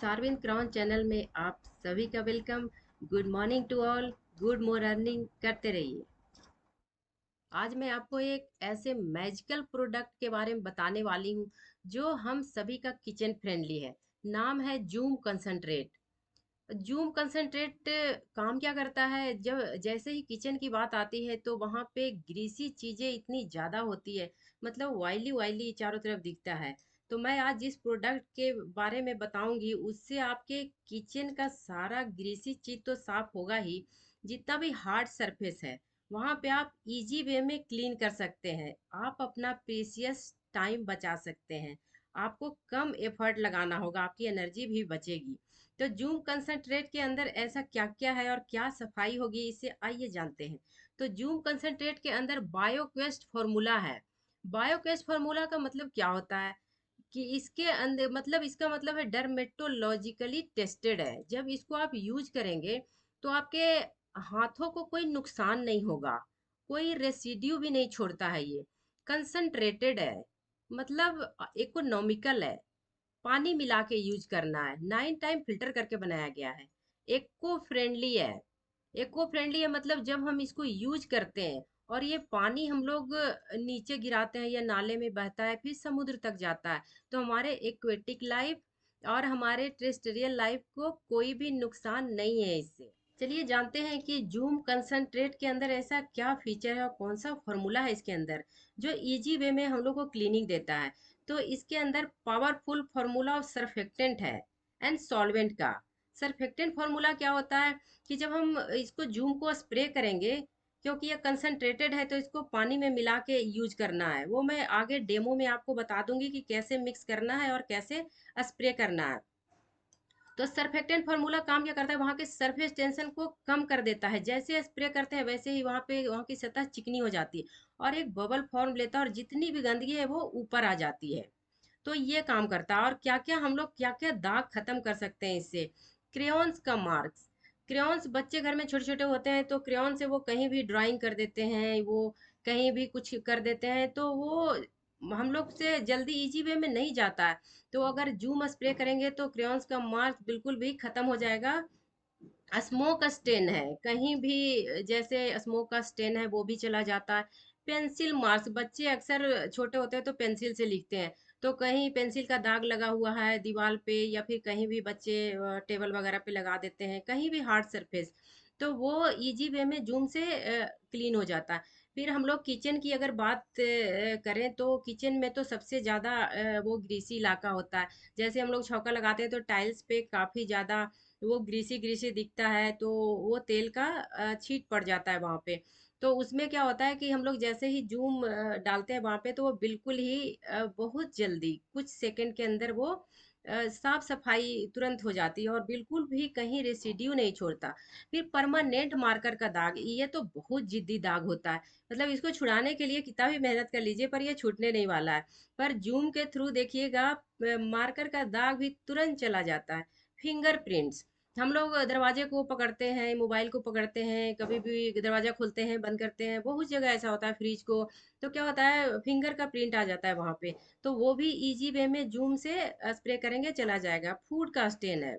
सारविंद crown channel में आप सभी का welcome. Good morning to all. Good morning करते रहिए। आज मैं आपको एक ऐसे मैजिकल प्रोडक्ट के बारे में बताने वाली हूँ जो हम सभी का किचन फ्रेंडली है। नाम है जूम कंसंट्रेट। जूम कंसंट्रेट काम क्या करता है, जब जैसे ही किचन की बात आती है तो वहां पे ग्रीसी चीजें इतनी ज्यादा होती है, मतलब ऑयली ऑयली चारों तरफ दिखता है। तो मैं आज जिस प्रोडक्ट के बारे में बताऊंगी उससे आपके किचन का सारा ग्रीसी चीज तो साफ होगा ही, जितना भी हार्ड सरफेस है वहां पे आप इजी वे में क्लीन कर सकते हैं। आप अपना प्रीसियस टाइम बचा सकते हैं। आपको कम एफर्ट लगाना होगा, आपकी एनर्जी भी बचेगी। तो जूम कंसंट्रेट के अंदर ऐसा क्या क्या है और क्या सफाई होगी, इसे आइए जानते हैं। तो जूम कंसंट्रेट के अंदर बायोक्वेस्ट फॉर्मूला है। बायोक्वेस्ट फॉर्मूला का मतलब क्या होता है कि इसके अंदर मतलब इसका मतलब है डर्मेटोलॉजिकली टेस्टेड है। जब इसको आप यूज करेंगे तो आपके हाथों को कोई नुकसान नहीं होगा, कोई रेसिड्यू भी नहीं छोड़ता है। ये कंसंट्रेटेड है, मतलब इकोनॉमिकल है। पानी मिला के यूज करना है, 9 टाइम फिल्टर करके बनाया गया है। इको फ्रेंडली है। इको फ्रेंडली है मतलब जब हम इसको यूज करते हैं और ये पानी हम लोग नीचे गिराते हैं या नाले में बहता है फिर समुद्र तक जाता है, तो हमारे एक्वेटिक लाइफ और हमारे टेरेस्ट्रियल लाइफ को कोई भी नुकसान नहीं है इससे। चलिए जानते हैं कि जूम कंसंट्रेट के अंदर ऐसा क्या फीचर है और कौन सा फॉर्मूला है इसके अंदर जो इजी वे में हम लोग को क्लीनिंग देता है। तो इसके अंदर पावरफुल फार्मूला ऑफ सरफेक्टेंट है एंड सॉल्वेंट का। सरफेक्टेंट फार्मूला क्या होता है कि जब हम इसको जूम को स्प्रे करेंगे, क्योंकि ये कंसंट्रेटेड है तो इसको पानी में मिला के यूज करना है। वो मैं आगे डेमो में आपको बता दूंगी कि कैसे मिक्स करना है और कैसे स्प्रे करना है। तो सरफेक्टेंट फार्मूला काम क्या करता है, वहां के सरफेस टेंशन को कम कर देता है। जैसे स्प्रे करते हैं वैसे ही वहां की सतह चिकनी हो जाती है और एक बबल फॉर्म लेता है और जितनी भी गंदगी है वो ऊपर आ जाती है। तो ये काम करता है। और क्या क्या हम लोग क्या क्या दाग खत्म कर सकते हैं इससे। क्रेयॉन्स का मार्क्स। क्रेयॉन्स बच्चे घर में छोटे छोटे होते हैं तो क्रेयॉन से वो कहीं भी ड्राइंग कर देते हैं, वो कहीं भी कुछ कर देते हैं, तो वो हम लोग से जल्दी इजी वे में नहीं जाता है। तो अगर जूम स्प्रे करेंगे तो क्रेयॉन्स का मार्क्स बिल्कुल भी खत्म हो जाएगा। स्मोक स्टेन है कहीं भी, जैसे स्मोक का स्टेन है वो भी चला जाता है। पेंसिल मार्क्स, बच्चे अक्सर छोटे होते हैं तो पेंसिल से लिखते हैं, तो कहीं पेंसिल का दाग लगा हुआ है दीवार पे या फिर कहीं भी बच्चे टेबल वगैरह पे लगा देते हैं, कहीं भी हार्ड सरफेस, तो वो इजी वे में जूम से क्लीन हो जाता है। फिर हम लोग किचन की अगर बात करें तो किचन में तो सबसे ज़्यादा वो ग्रीसी इलाका होता है। जैसे हम लोग छौका लगाते हैं तो टाइल्स पे काफ़ी ज़्यादा वो ग्रीसी ग्रीसी दिखता है, तो वो तेल का छींट पड़ जाता है वहाँ पे। तो उसमें क्या होता है कि हम लोग जैसे ही जूम डालते हैं वहाँ पे तो वो बिल्कुल ही बहुत जल्दी कुछ सेकंड के अंदर वो साफ सफाई तुरंत हो जाती है और बिल्कुल भी कहीं रेसिड्यू नहीं छोड़ता। फिर परमानेंट मार्कर का दाग, ये तो बहुत जिद्दी दाग होता है। मतलब इसको छुड़ाने के लिए कितना भी मेहनत कर लीजिए पर ये छूटने नहीं वाला है। पर जूम के थ्रू देखिएगा मार्कर का दाग भी तुरंत चला जाता है। फिंगरप्रिंट्स, हम लोग दरवाजे को पकड़ते हैं, मोबाइल को पकड़ते हैं, कभी भी दरवाजा खोलते हैं बंद करते हैं, बहुत जगह ऐसा होता है, फ्रिज को, तो क्या होता है फिंगर का प्रिंट आ जाता है वहां पे। तो वो भी इजी वे में जूम से स्प्रे करेंगे चला जाएगा। फूड का स्टेन है,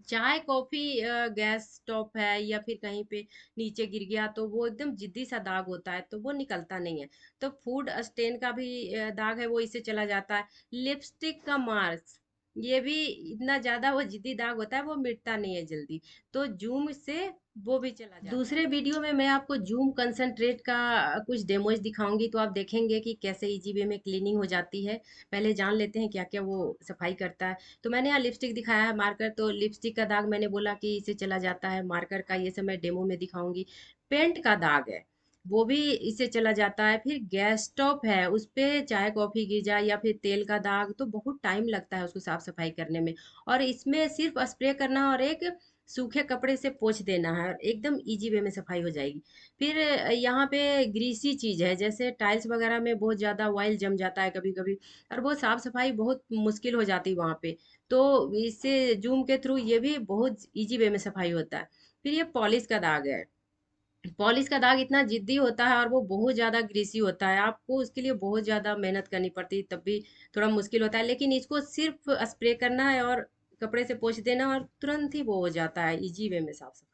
चाय कॉफी गैस स्टोव है या फिर कहीं पे नीचे गिर गया तो वो एकदम जिद्दी सा दाग होता है तो वो निकलता नहीं है। तो फूड स्टेन का भी दाग है वो इससे चला जाता है। लिपस्टिक का मार्क्स, ये भी इतना ज्यादा वो जिद्दी दाग होता है, वो मिटता नहीं है जल्दी, तो जूम से वो भी चला जाता है। दूसरे वीडियो में मैं आपको जूम कंसंट्रेट का कुछ डेमोज दिखाऊंगी तो आप देखेंगे कि कैसे इजी वे में क्लीनिंग हो जाती है। पहले जान लेते हैं क्या क्या वो सफाई करता है। तो मैंने यहाँ लिपस्टिक दिखाया है मार्कर, तो लिपस्टिक का दाग मैंने बोला कि इसे चला जाता है। मार्कर का ये सब मैं डेमो में दिखाऊंगी। पेंट का दाग है वो भी इससे चला जाता है। फिर गैस स्टोव है उस पे चाय कॉफी गिर जाए या फिर तेल का दाग तो बहुत टाइम लगता है उसको साफ सफाई करने में, और इसमें सिर्फ स्प्रे करना और एक सूखे कपड़े से पोंछ देना है और एकदम इजी वे में सफाई हो जाएगी। फिर यहाँ पे ग्रीसी चीज है, जैसे टाइल्स वगैरह में बहुत ज्यादा ऑयल जम जाता है कभी कभी और वो साफ सफाई बहुत मुश्किल हो जाती है वहाँ पे, तो इससे जूम के थ्रू ये भी बहुत इजी वे में सफाई होता है। फिर ये पॉलिश का दाग है। पॉलिश का दाग इतना जिद्दी होता है और वो बहुत ज़्यादा ग्रीसी होता है, आपको उसके लिए बहुत ज़्यादा मेहनत करनी पड़ती है, तब भी थोड़ा मुश्किल होता है। लेकिन इसको सिर्फ स्प्रे करना है और कपड़े से पोंछ देना और तुरंत ही वो हो जाता है इजी वे में साफ सफाई।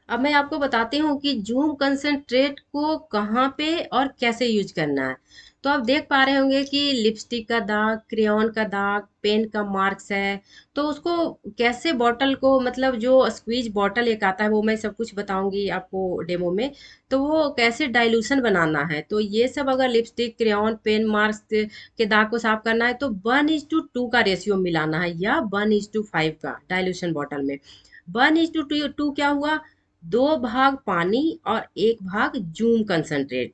अब मैं आपको बताती हूँ कि जूम कंसंट्रेट को कहाँ पे और कैसे यूज करना है। तो आप देख पा रहे होंगे कि लिपस्टिक का दाग, क्रेयॉन का दाग, पेन का मार्क्स है। तो उसको कैसे बॉटल को, मतलब जो स्क्वीज बॉटल एक आता है, वो मैं सब कुछ बताऊंगी आपको डेमो में। तो वो कैसे डाइल्यूशन बनाना है, तो ये सब अगर लिपस्टिक, क्रेयॉन, पेन मार्क्स के दाग को साफ करना है तो 1:2 का रेशियो मिलाना है, या 1:5 का डाइल्यूशन बॉटल में। 1:2 क्या हुआ, 2 भाग पानी और 1 भाग जूम कंसंट्रेट।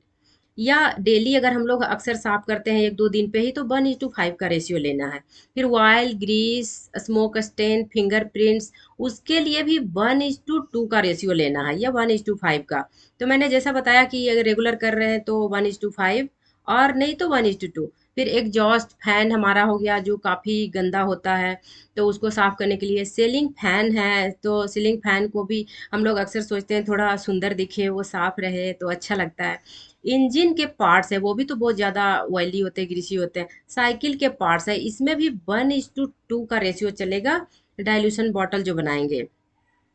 या डेली अगर हम लोग अक्सर साफ करते हैं 1-2 दिन पे ही, तो 1:5 का रेशियो लेना है। फिर oil, grease, smoke stain, fingerprints, उसके लिए भी 1:2 का रेशियो लेना है, या 1:5 का। तो मैंने जैसा बताया कि अगर रेगुलर कर रहे हैं तो 1:5, और नहीं तो 1:2। फिर एग्जॉस्ट फैन हमारा हो गया जो काफ़ी गंदा होता है, तो उसको साफ करने के लिए सीलिंग फैन है, तो सीलिंग फैन को भी हम लोग अक्सर सोचते हैं थोड़ा सुंदर दिखे, वो साफ रहे तो अच्छा लगता है। इंजन के पार्ट्स है, वो भी तो बहुत ज़्यादा ऑयली होते हैं, ग्रीसी होते हैं। साइकिल के पार्ट्स है, इसमें भी 1:2 का रेशियो चलेगा डाइल्यूशन बॉटल जो बनाएंगे।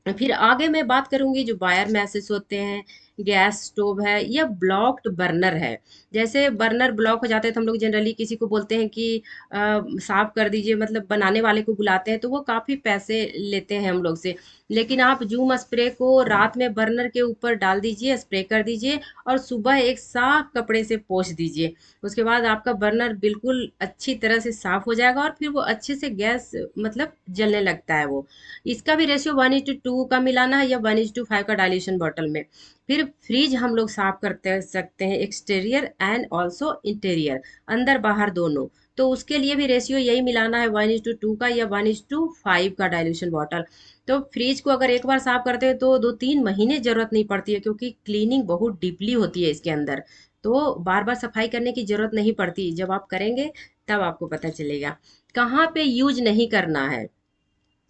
फिर आगे मैं बात करूंगी जो वायर मैसेज होते हैं, गैस स्टोव है या ब्लॉक्ड बर्नर है। जैसे बर्नर ब्लॉक हो जाते हैं तो हम लोग जनरली किसी को बोलते हैं कि साफ कर दीजिए, मतलब बनाने वाले को बुलाते हैं, तो वो काफ़ी पैसे लेते हैं हम लोग से। लेकिन आप जूम स्प्रे को रात में बर्नर के ऊपर डाल दीजिए, स्प्रे कर दीजिए, और सुबह एक साफ कपड़े से पोंछ दीजिए। उसके बाद आपका बर्नर बिल्कुल अच्छी तरह से साफ हो जाएगा, और फिर वो अच्छे से गैस मतलब जलने लगता है वो। इसका भी रेशियो 1:2 का मिलाना है, या 1:5 का डाइल्यूशन बॉटल में। फिर फ्रिज हम लोग साफ करते सकते हैं, एक्सटीरियर एंड ऑल्सो इंटीरियर, अंदर बाहर दोनों। तो उसके लिए भी रेशियो यही मिलाना है, 1:2 का या 1:5 का डाइल्यूशन बॉटल। तो फ्रिज को अगर एक बार साफ करते हैं तो 2-3 महीने जरूरत नहीं पड़ती है, क्योंकि क्लीनिंग बहुत डीपली होती है इसके अंदर। तो बार बार सफाई करने की जरूरत नहीं पड़ती, जब आप करेंगे तब आपको पता चलेगा। कहाँ पे यूज नहीं करना है,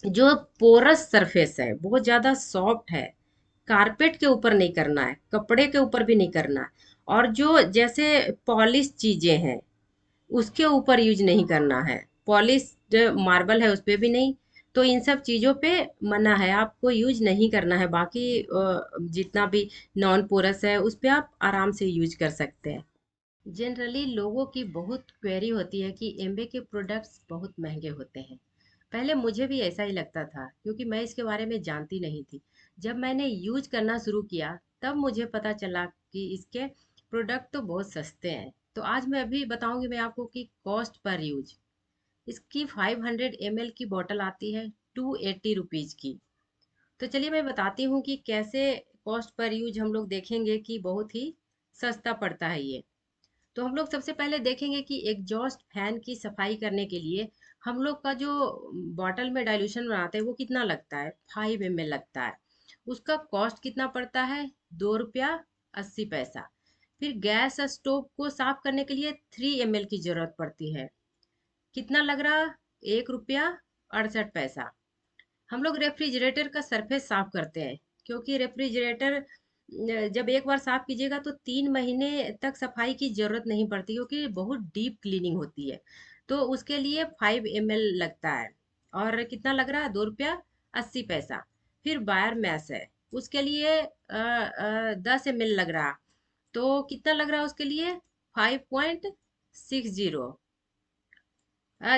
जो पोरस सरफेस है, बहुत ज़्यादा सॉफ्ट है, कारपेट के ऊपर नहीं करना है, कपड़े के ऊपर भी नहीं करना है। और जो जैसे पॉलिश चीज़ें हैं उसके ऊपर यूज नहीं करना है, पॉलिश मार्बल है उस पे भी नहीं। तो इन सब चीज़ों पे मना है, आपको यूज नहीं करना है। बाकी जितना भी नॉन पोरस है उस पे आप आराम से यूज कर सकते हैं। जनरली लोगों की बहुत क्वेरी होती है कि एम्बे के प्रोडक्ट्स बहुत महंगे होते हैं। पहले मुझे भी ऐसा ही लगता था, क्योंकि मैं इसके बारे में जानती नहीं थी। जब मैंने यूज करना शुरू किया तब मुझे पता चला कि इसके प्रोडक्ट तो बहुत सस्ते हैं। तो आज मैं अभी बताऊंगी मैं आपको कि कॉस्ट पर यूज। इसकी 500 ml की बोतल आती है 280 रुपीज़ की। तो चलिए मैं बताती हूँ कि कैसे कॉस्ट पर यूज हम लोग देखेंगे कि बहुत ही सस्ता पड़ता है ये। तो हम लोग सबसे पहले देखेंगे कि एग्जॉस्ट फैन की सफाई करने के लिए हम लोग का जो बॉटल में डाइल्यूशन बनाते हैं वो कितना लगता है, 5 ml लगता है। उसका कॉस्ट कितना पड़ता है, 2 रुपया 80 पैसा। फिर गैस स्टोव को साफ करने के लिए 3 ml की जरूरत पड़ती है, कितना लग रहा, 1 रुपया 68 पैसा। हम लोग रेफ्रिजरेटर का सरफेस साफ करते हैं, क्योंकि रेफ्रिजरेटर जब एक बार साफ कीजिएगा तो 3 महीने तक सफाई की जरूरत नहीं पड़ती, क्योंकि बहुत डीप क्लीनिंग होती है। तो उसके लिए 5 ml लगता है, और कितना लग रहा है, 2 रुपया 80 पैसा। फिर बायर मैस है, उसके लिए 10 ml लग रहा, तो कितना लग रहा है उसके लिए, 5.60।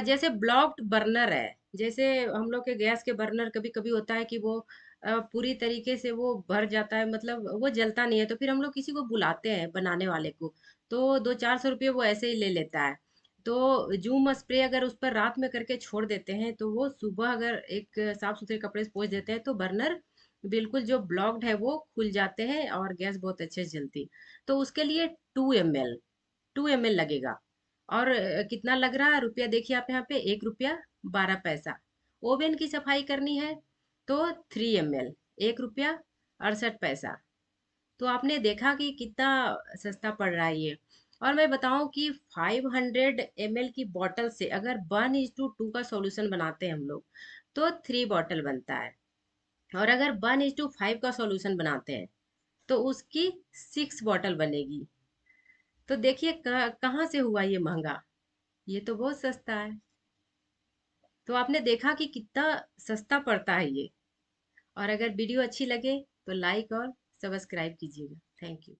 जैसे ब्लॉक्ड बर्नर है, जैसे हम लोग के गैस के बर्नर कभी कभी होता है कि वो पूरी तरीके से वो भर जाता है, मतलब वो जलता नहीं है, तो फिर हम लोग किसी को बुलाते हैं बनाने वाले को, तो 200-400 रुपये वो ऐसे ही ले लेता है। तो जूम स्प्रे अगर उस पर रात में करके छोड़ देते हैं, तो वो सुबह अगर एक साफ सुथरे कपड़े से पोंछ देते हैं, तो बर्नर बिल्कुल जो ब्लॉक्ड है वो खुल जाते हैं और गैस बहुत अच्छे से जलती। तो उसके लिए 2 ml लगेगा। और कितना लग रहा है रुपया, देखिए आप यहाँ पे, 1 रुपया 12 पैसा। ओवन की सफाई करनी है तो 3 ml, 1 रुपया 68 पैसा। तो आपने देखा कि कितना सस्ता पड़ रहा है ये। और मैं बताऊं कि 500 ml की बॉटल से अगर 1:2 का सॉल्यूशन बनाते हैं हम लोग, तो 3 बॉटल बनता है। और अगर 1:5 का सॉल्यूशन बनाते हैं तो उसकी 6 बॉटल बनेगी। तो देखिए कहाँ से हुआ ये महंगा, ये तो बहुत सस्ता है। तो आपने देखा कि कितना सस्ता पड़ता है ये। और अगर वीडियो अच्छी लगे तो लाइक और सब्सक्राइब कीजिएगा। Thank you.